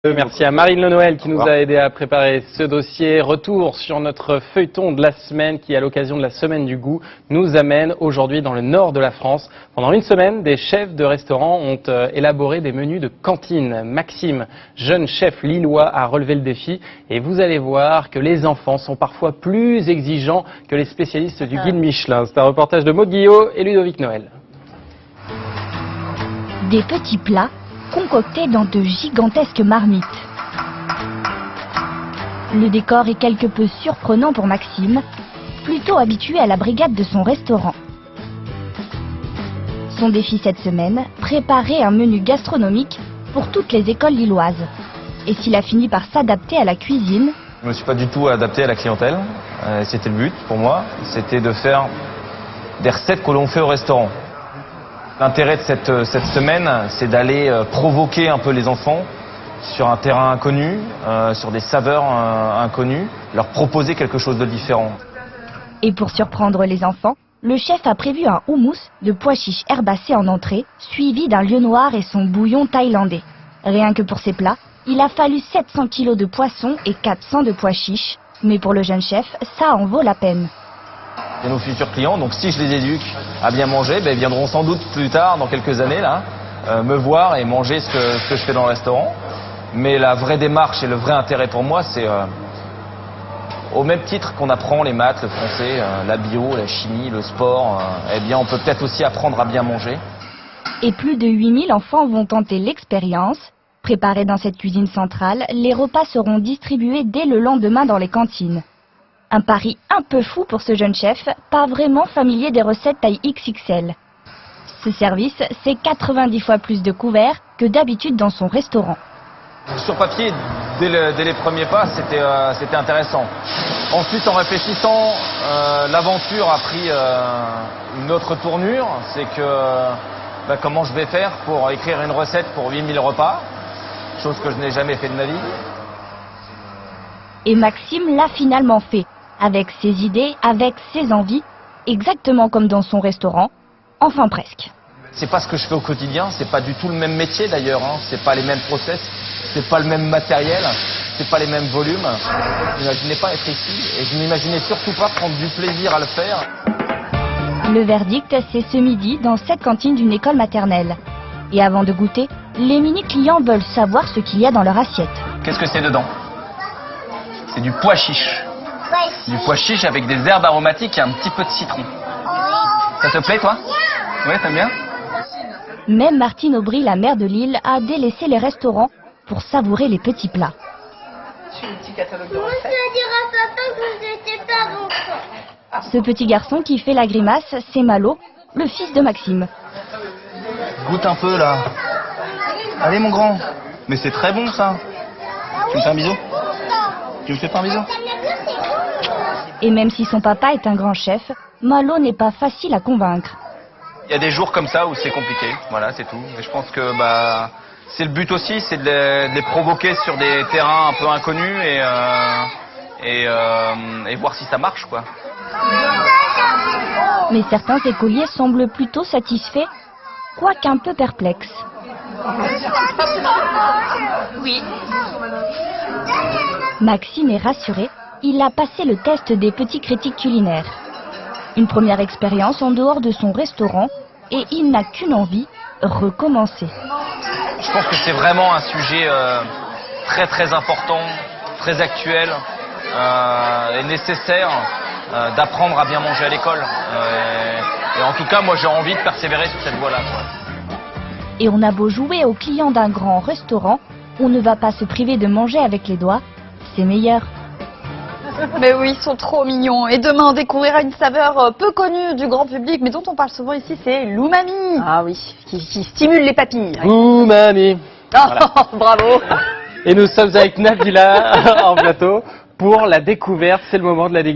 Merci à Marine Le Noël qui nous a aidé à préparer ce dossier. Retour sur notre feuilleton de la semaine qui, à l'occasion de la semaine du goût, nous amène aujourd'hui dans le nord de la France. Pendant une semaine, des chefs de restaurants ont élaboré des menus de cantine. Maxime, jeune chef lillois, a relevé le défi et vous allez voir que les enfants sont parfois plus exigeants que les spécialistes du guide Michelin. C'est un reportage de Maud Guillot et Ludovic Noël. Des petits plats concoctés dans de gigantesques marmites. Le décor est quelque peu surprenant pour Maxime, plutôt habitué à la brigade de son restaurant. Son défi cette semaine, préparer un menu gastronomique pour toutes les écoles lilloises. Et s'il a fini par s'adapter à la cuisine, je ne me suis pas du tout adapté à la clientèle. C'était le but pour moi, c'était de faire des recettes que l'on fait au restaurant. L'intérêt de cette semaine, c'est d'aller provoquer un peu les enfants sur un terrain inconnu, sur des saveurs inconnues, leur proposer quelque chose de différent. Et pour surprendre les enfants, le chef a prévu un houmous de pois chiches herbacés en entrée, suivi d'un lieu noir et son bouillon thaïlandais. Rien que pour ces plats, il a fallu 700 kg de poisson et 400 de pois chiches. Mais pour le jeune chef, ça en vaut la peine. Et nos futurs clients, donc si je les éduque à bien manger, ils viendront sans doute plus tard, dans quelques années, là, me voir et manger ce que je fais dans le restaurant. Mais la vraie démarche et le vrai intérêt pour moi, c'est au même titre qu'on apprend les maths, le français, la bio, la chimie, le sport, on peut peut-être aussi apprendre à bien manger. Et plus de 8000 enfants vont tenter l'expérience. Préparés dans cette cuisine centrale, les repas seront distribués dès le lendemain dans les cantines. Un pari un peu fou pour ce jeune chef, pas vraiment familier des recettes taille XXL. Ce service, c'est 90 fois plus de couverts que d'habitude dans son restaurant. Sur papier, dès les premiers pas, c'était intéressant. Ensuite, en réfléchissant, l'aventure a pris une autre tournure. C'est que comment je vais faire pour écrire une recette pour 8000 repas, chose que je n'ai jamais fait de ma vie. Et Maxime l'a finalement fait. Avec ses idées, avec ses envies, exactement comme dans son restaurant, enfin presque. C'est pas ce que je fais au quotidien, c'est pas du tout le même métier d'ailleurs, c'est pas les mêmes process, c'est pas le même matériel, c'est pas les mêmes volumes. Je n'imaginais pas être ici et je n'imaginais surtout pas prendre du plaisir à le faire. Le verdict, c'est ce midi dans cette cantine d'une école maternelle. Et avant de goûter, les mini-clients veulent savoir ce qu'il y a dans leur assiette. Qu'est-ce que c'est dedans? C'est du pois chiche. Du pois chiche avec des herbes aromatiques et un petit peu de citron. Ça te plaît, toi? Ouais, t'aimes bien? Même Martine Aubry, la maire de Lille, a délaissé les restaurants pour savourer les petits plats. Ce petit garçon qui fait la grimace, c'est Malo, le fils de Maxime. Goûte un peu, là. Allez, mon grand. Mais c'est très bon, ça. Tu me fais un bisou? Tu me fais pas un bisou? Et même si son papa est un grand chef, Malo n'est pas facile à convaincre. Il y a des jours comme ça où c'est compliqué, voilà, c'est tout. Et je pense que c'est le but aussi, c'est de les provoquer sur des terrains un peu inconnus et voir si ça marche, quoi. Mais certains écoliers semblent plutôt satisfaits, quoique un peu perplexes. Oui. Maxime est rassuré, il a passé le test des petits critiques culinaires. Une première expérience en dehors de son restaurant et il n'a qu'une envie, recommencer. Je pense que c'est vraiment un sujet très très important, très actuel et nécessaire d'apprendre à bien manger à l'école. Et en tout cas, moi j'ai envie de persévérer sur cette voie-là. Et on a beau jouer aux clients d'un grand restaurant, on ne va pas se priver de manger avec les doigts, c'est meilleur. Mais oui, ils sont trop mignons. Et demain, on découvrira une saveur peu connue du grand public, mais dont on parle souvent ici, c'est l'umami. Ah oui, qui stimule les papilles. Umami. Voilà. Bravo. Et nous sommes avec Nabila en plateau pour la découverte. C'est le moment de la dégustation.